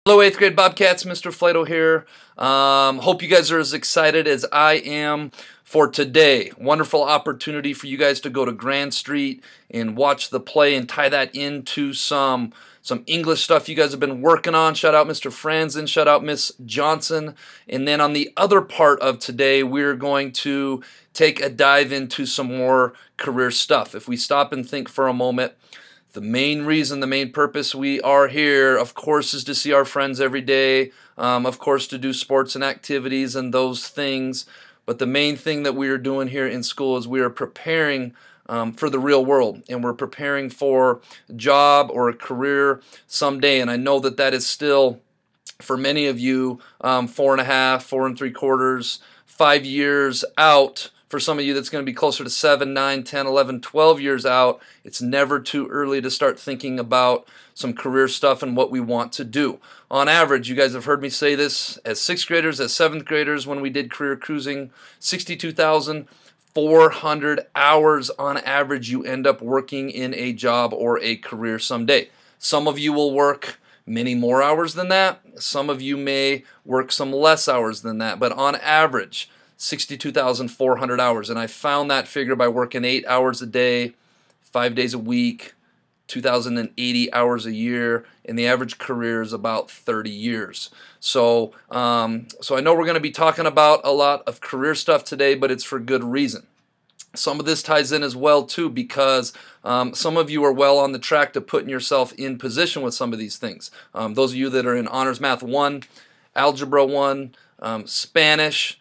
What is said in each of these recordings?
Hello 8th grade Bobcats, Mr. Flato here. Hope you guys are as excited as I am for today. Wonderful opportunity for you guys to go to Grand Street and watch the play and tie that into some English stuff you guys have been working on. Shout out Mr. Franzen, shout out Miss Johnson. And then on the other part of today, we're going to take a dive into some more career stuff. If we stop and think for a moment, the main reason, the main purpose we are here, of course, is to see our friends every day, of course, to do sports and activities and those things. But the main thing that we are doing here in school is we are preparing for the real world, and we're preparing for a job or a career someday. And I know that that is still, for many of you, 4.5, 4 3/4, 5 years out. For some of you, that's going to be closer to 7, 9, 10, 11, 12 years out. It's never too early to start thinking about some career stuff and what we want to do. On average, you guys have heard me say this as 6th graders, as 7th graders when we did career cruising, 62,400 hours on average you end up working in a job or a career someday. Some of you will work many more hours than that. Some of you may work some less hours than that, but on average, 62,400 hours. And I found that figure by working 8 hours a day, 5 days a week, 2,080 hours a year, and the average career is about 30 years. So I know we're going to be talking about a lot of career stuff today, but it's for good reason. Some of this ties in as well too, because some of you are well on the track to putting yourself in position with some of these things. Those of you that are in Honors Math 1, Algebra 1, Spanish,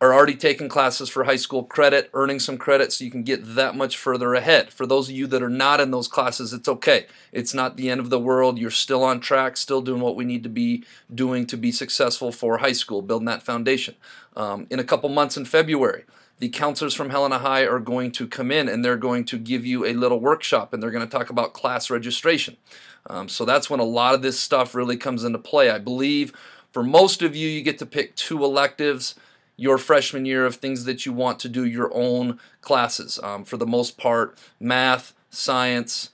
are already taking classes for high school credit, earning some credit so you can get that much further ahead. For those of you that are not in those classes, it's okay. It's not the end of the world. You're still on track, still doing what we need to be doing to be successful for high school, building that foundation. In a couple months in February, the counselors from Helena High are going to come in and they're going to give you a little workshop, and they're going to talk about class registration. So that's when a lot of this stuff really comes into play. I believe for most of you, you get to pick 2 electives your freshman year of things that you want to do your own classes. For the most part, math, science,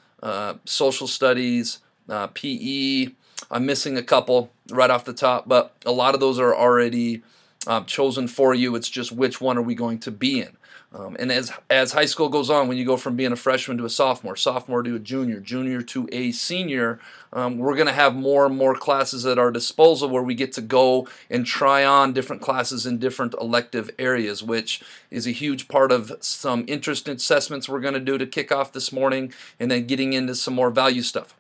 social studies, PE. I'm missing a couple right off the top, but a lot of those are already chosen for you. It's just which one are we going to be in. And as high school goes on, when you go from being a freshman to a sophomore, sophomore to a junior, junior to a senior, we're going to have more and more classes at our disposal where we get to go and try on different classes in different elective areas, which is a huge part of some interest assessments we're going to do to kick off this morning, and then getting into some more value stuff.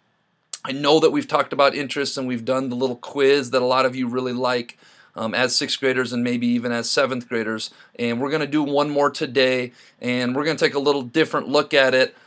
I know that we've talked about interests and we've done the little quiz that a lot of you really like as 6th graders and maybe even as 7th graders. And we're going to do one more today, and we're going to take a little different look at it.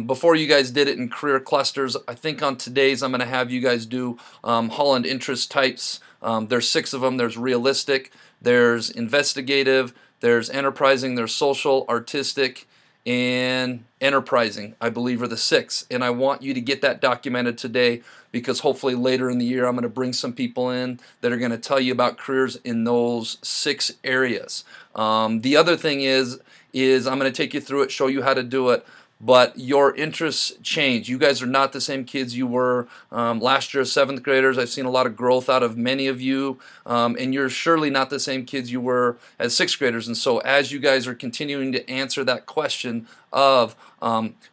Before you guys did it in career clusters, I think on today's I'm going to have you guys do Holland interest types. There's 6 of them. There's realistic, there's investigative, there's enterprising, there's social, artistic, and enterprising, I believe, are the 6. And I want you to get that documented today, because hopefully later in the year I'm going to bring some people in that are going to tell you about careers in those 6 areas. The other thing is I'm going to take you through it, show you how to do it, but your interests change. You guys are not the same kids you were last year as 7th graders. I've seen a lot of growth out of many of you, and you're surely not the same kids you were as 6th graders. And so as you guys are continuing to answer that question of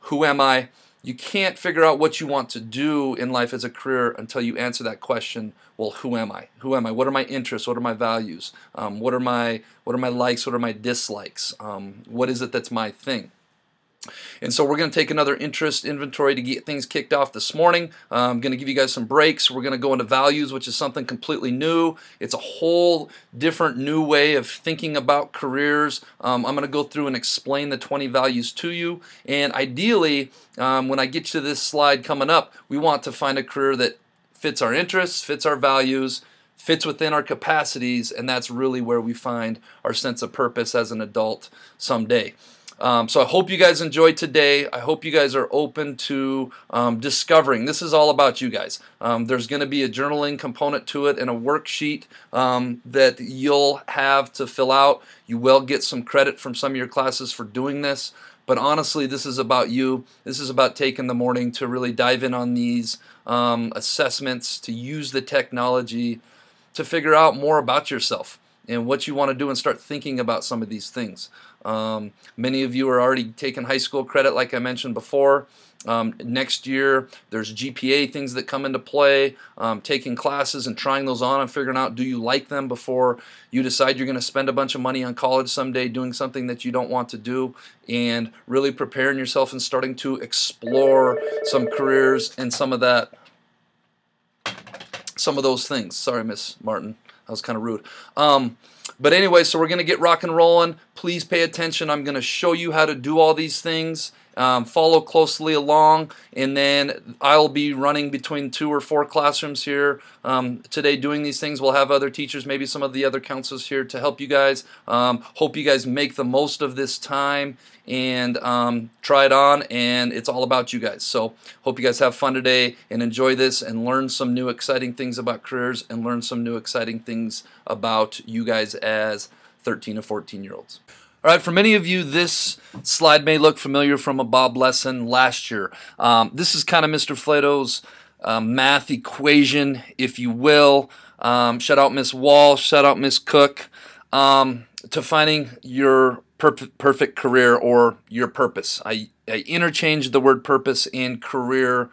who am I, you can't figure out what you want to do in life as a career until you answer that question. Well, who am I? Who am I? What are my interests? What are my values? What are my likes? What are my dislikes? What is it that's my thing? And so we're going to take another interest inventory to get things kicked off this morning. I'm going to give you guys some breaks. We're going to go into values, which is something completely new. It's a whole different new way of thinking about careers. I'm going to go through and explain the 20 values to you. And ideally, when I get to this slide coming up, we want to find a career that fits our interests, fits our values, fits within our capacities, and that's really where we find our sense of purpose as an adult someday. So I hope you guys enjoyed today. I hope you guys are open to discovering. This is all about you guys. There's going to be a journaling component to it and a worksheet that you'll have to fill out. You will get some credit from some of your classes for doing this. But honestly, this is about you. This is about taking the morning to really dive in on these assessments, to use the technology to figure out more about yourself and what you want to do and start thinking about some of these things. Many of you are already taking high school credit, like I mentioned before. Next year, there's GPA things that come into play, taking classes and trying those on and figuring out, do you like them before you decide you're going to spend a bunch of money on college someday doing something that you don't want to do, and really preparing yourself and starting to explore some careers and some of those things. Sorry, Miss Martin. That was kind of rude. But anyway, so we're going to get rock and rolling. Please pay attention. I'm going to show you how to do all these things. Follow closely along, and then I'll be running between 2 or 4 classrooms here today doing these things. We'll have other teachers, maybe some of the other counselors here to help you guys. Hope you guys make the most of this time and try it on, and it's all about you guys. So hope you guys have fun today and enjoy this and learn some new exciting things about careers and learn some new exciting things about you guys as 13 and 14-year-olds. All right, for many of you, this slide may look familiar from a Bob lesson last year. This is kind of Mr. Flato's math equation, if you will. Shout out Miss Wall, shout out Miss Cook, to finding your perfect career or your purpose. I interchanged the word purpose and career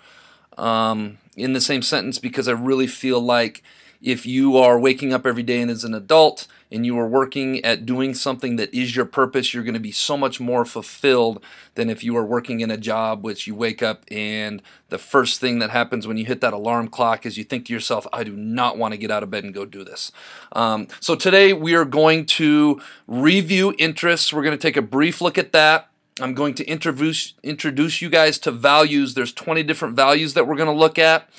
in the same sentence because I really feel like if you are waking up every day and as an adult and you are working at doing something that is your purpose, you're going to be so much more fulfilled than if you are working in a job which you wake up and the first thing that happens when you hit that alarm clock is you think to yourself, I do not want to get out of bed and go do this. So today we are going to review interests. We're going to take a brief look at that. I'm going to introduce you guys to values. There's 20 different values that we're going to look at.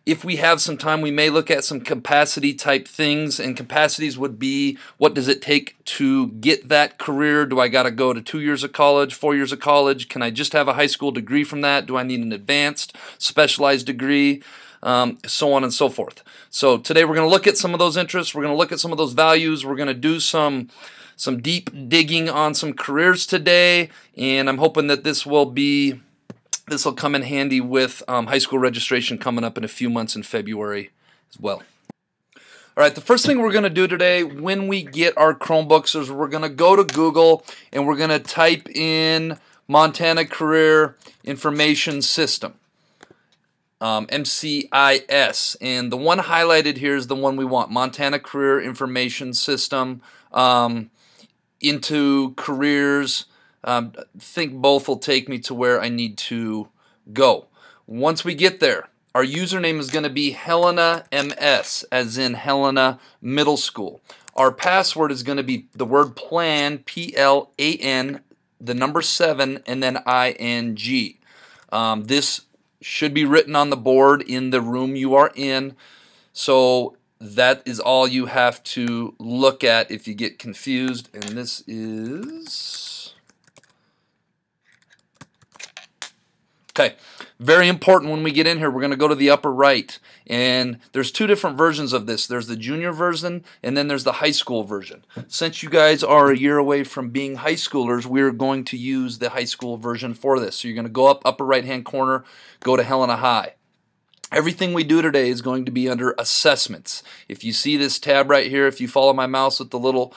If we have some time, we may look at some capacity type things, and capacities would be, what does it take to get that career? Do I got to go to 2 years of college, 4 years of college? Can I just have a high school degree from that? Do I need an advanced, specialized degree? So on and so forth. So today we're going to look at some of those interests. We're going to look at some of those values. We're going to do some deep digging on some careers today, and I'm hoping that this will come in handy with high school registration coming up in a few months in February as well. All right, the first thing we're going to do today when we get our Chromebooks is we're going to go to Google and we're going to type in Montana Career Information System, MCIS. And the one highlighted here is the one we want, Montana Career Information System, into careers. Think both will take me to where I need to go. Once we get there, our username is going to be Helena MS, as in Helena Middle School. Our password is going to be the word plan, PLAN, the number 7, and then ING. This should be written on the board in the room you are in. So that is all you have to look at if you get confused. And this is... Okay, very important when we get in here, we're going to go to the upper right, and there's 2 different versions of this. There's the junior version, and then there's the high school version. Since you guys are a year away from being high schoolers, we're going to use the high school version for this. So you're going to go up upper right-hand corner, go to Helena High. Everything we do today is going to be under assessments. If you see this tab right here, if you follow my mouse with the little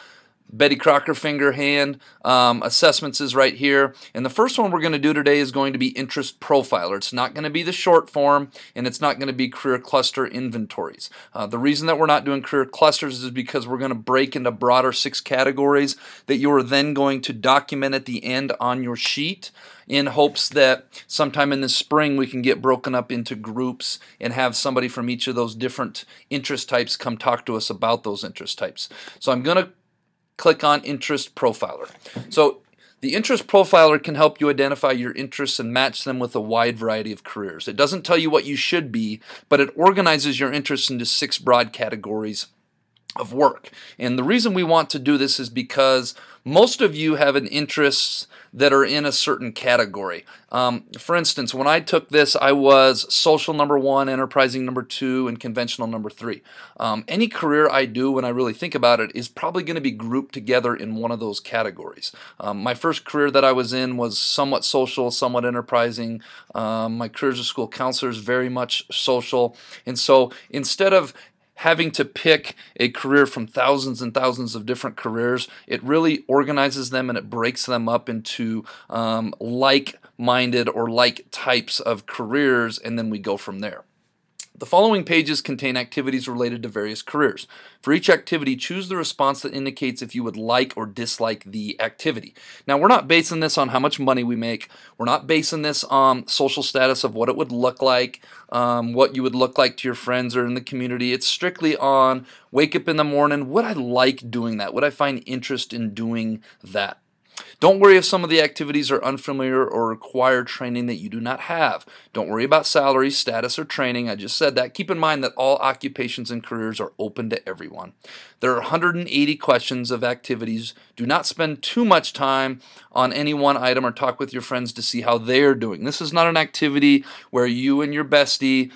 Betty Crocker finger hand, assessments is right here. And the first one we're going to do today is going to be interest profiler. It's not going to be the short form, and it's not going to be career cluster inventories. The reason that we're not doing career clusters is because we're going to break into broader 6 categories that you are then going to document at the end on your sheet, in hopes that sometime in the spring we can get broken up into groups and have somebody from each of those different interest types come talk to us about those interest types. So I'm going to click on Interest Profiler. So the Interest Profiler can help you identify your interests and match them with a wide variety of careers. It doesn't tell you what you should be, but it organizes your interests into 6 broad categories of work. And the reason we want to do this is because Most of you have an interests that are in a certain category. For instance, when I took this, I was social number 1, enterprising number 2, and conventional number 3. Any career I do, when I really think about it, is probably going to be grouped together in one of those categories. My first career that I was in was somewhat social, somewhat enterprising. My career as a school counselor is very much social. And so instead of having to pick a career from thousands and thousands of different careers, it really organizes them and it breaks them up into like-minded or like types of careers, and then we go from there. The following pages contain activities related to various careers. For each activity, choose the response that indicates if you would like or dislike the activity. Now, we're not basing this on how much money we make. We're not basing this on social status of what it would look like, what you would look like to your friends or in the community. It's strictly on wake up in the morning, would I like doing that? Would I find interest in doing that? Don't worry if some of the activities are unfamiliar or require training that you do not have. Don't worry about salary, status, or training. I just said that. Keep in mind that all occupations and careers are open to everyone. There are 180 questions of activities. Do not spend too much time on any one item or talk with your friends to see how they're doing. This is not an activity where you and your bestie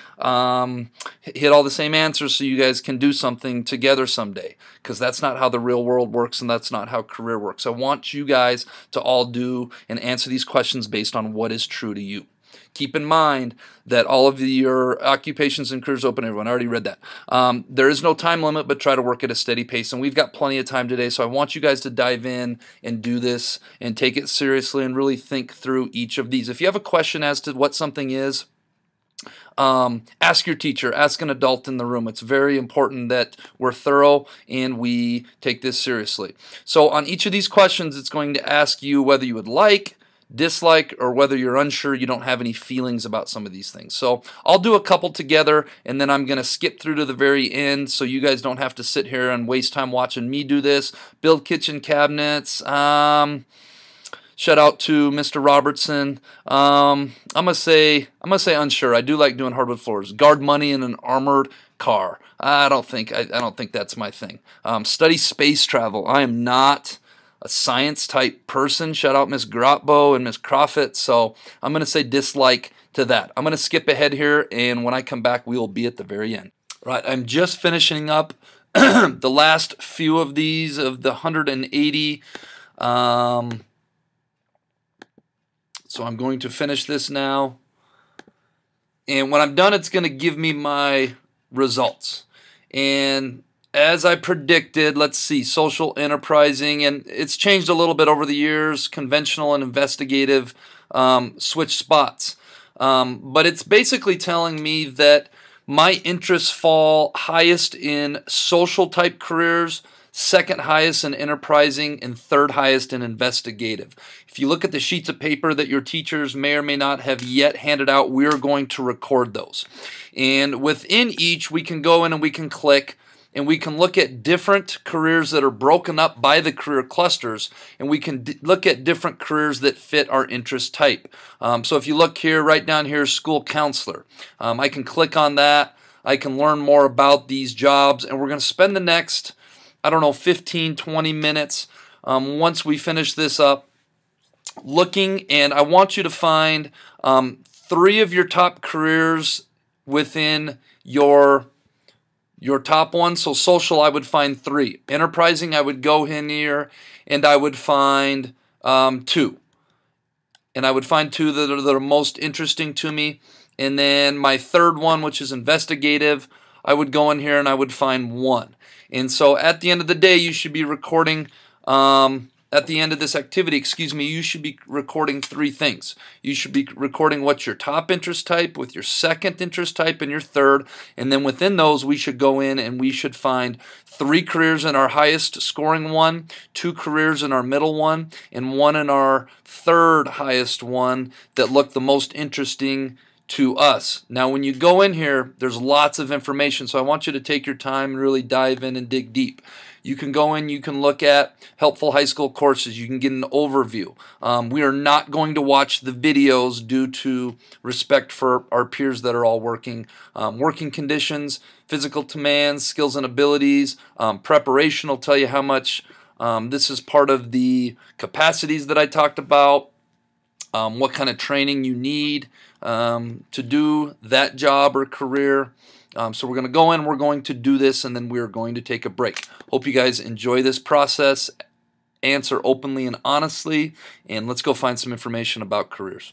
hit all the same answers so you guys can do something together someday, because that's not how the real world works and that's not how career works. I want you guys to all do and answer these questions based on what is true to you. Keep in mind that all of your occupations and careers open to everyone. I already read that. There is no time limit, but try to work at a steady pace. And we've got plenty of time today, so I want you guys to dive in and do this and take it seriously and really think through each of these. If you have a question as to what something is, ask your teacher, ask an adult in the room. It's very important that we're thorough and we take this seriously. So on each of these questions, it's going to ask you whether you would like, dislike, or whether you're unsure, you don't have any feelings about some of these things. So I'll do a couple together and then I'm going to skip through to the very end so you guys don't have to sit here and waste time watching me do this. Build kitchen cabinets. Shout out to Mr. Robertson. I'm gonna say unsure. I do like doing hardwood floors. Guard money in an armored car. I don't think that's my thing. Study space travel. I am not a science type person. Shout out Miss Grotbo and Miss Crawford. So I'm gonna say dislike to that. I'm gonna skip ahead here, and when I come back, we will be at the very end. Right. I'm just finishing up the last few of these of the 180. So I'm going to finish this now. And when I'm done, it's going to give me my results. And as I predicted, let's see, social, enterprising, and it's changed a little bit over the years, conventional and investigative switch spots. But it's basically telling me that my interests fall highest in social type careers, second highest in enterprising, and third highest in investigative. If you look at the sheets of paper that your teachers may or may not have yet handed out, we're going to record those. And within each, we can go in and we can click and we can look at different careers that are broken up by the career clusters, and we can look at different careers that fit our interest type. So if you look here, right down here, school counselor. I can click on that. I can learn more about these jobs, and we're going to spend the next, I don't know, 15, 20 minutes once we finish this up looking, and I want you to find 3 of your top careers within your top one. So social, I would find 3. Enterprising, I would go in here and I would find 2. And I would find 2 that are most interesting to me. And then my third one, which is investigative, I would go in here and I would find 1. And so at the end of the day, you should be recording, at the end of this activity, you should be recording 3 things. You should be recording what's your top interest type, with your second interest type, and your third. And then within those, we should go in and we should find 3 careers in our highest scoring one, 2 careers in our middle one, and 1 in our third highest one that look the most interesting to us. Now when you go in here, there's lots of information, so I want you to take your time and really dive in and dig deep. You can go in, you can look at helpful high school courses, you can get an overview. We are not going to watch the videos due to respect for our peers that are all working. Working conditions, physical demands, skills and abilities, preparation will tell you how much This is part of the capacities that I talked about, what kind of training you need to do that job or career. So we're going to go in, we're going to do this, and then we're going to take a break. Hope you guys enjoy this process, answer openly and honestly, and let's go find some information about careers.